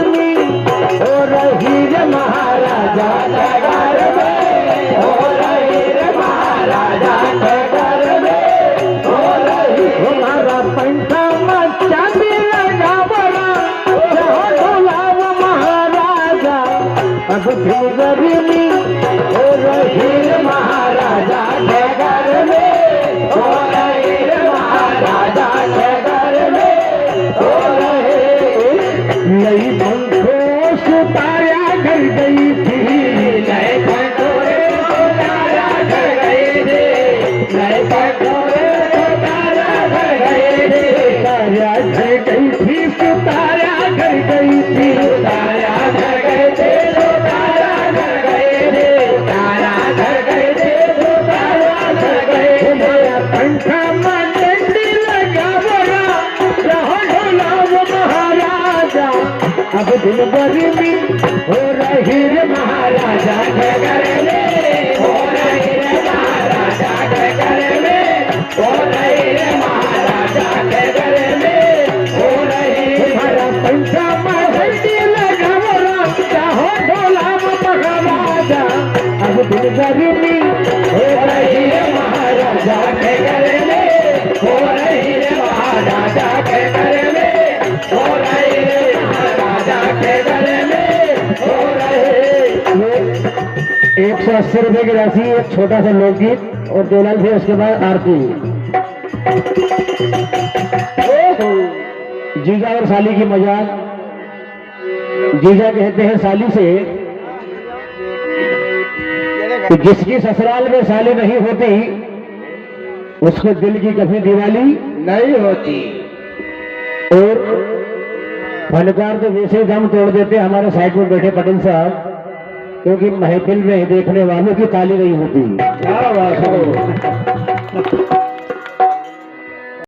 गर्मी हो रही रे महाराजा के घर में, हो रही रे महाराजा के घर में, हो रही। हमारा पंखा में चांदी लगा बड़ा हो ढोलाव महाराजा, अब फिर गर्मी हो रही रे महाराजा के घर में, हो रही रे महाराजा के घर में, हो रहे। नई पंखों सुताया घर गई थी, नए पंखों सुताया घर गई थी, नए पंखों सुताया घर गई थी, सुताया घर गई थी, सुताया घर गई थी, सुताया घर गई थी, सुताया घर गई थी, सुताया घर गई थी, सुताया घर गई थी। हमारा पंखा में डंडी लगा बड़ा रहो ढोलाव महाराजा, अब दिन गर्मी हो रही रे महाराजा के घर में, हो रही रे महाराजा के घर में, हो रही रे महाराजा के घर में, हो रही। हमारा पंखा में डंडी लगा बड़ा रहो ढोलाव महाराजा, अब दिन गर्मी हो रही रे महाराजा के घर में, हो रही रे महाराजा के घर में, हो रही रे महाराजा के घर में, हो रहे। 180 रुपए की राशि, एक छोटा सा लोकगीत और 2 लाख, फिर उसके बाद आरती। जीजा और साली की मजाक। जीजा कहते हैं साली से कि जिसकी ससुराल में साली नहीं होती उसको दिल की कभी दिवाली नहीं होती। और फनकार तो वैसे ही दम तोड़ देते हमारे साइड में बैठे पटेल साहब, क्योंकि महफिल में देखने वालों की ताली नहीं होती। क्या बात है।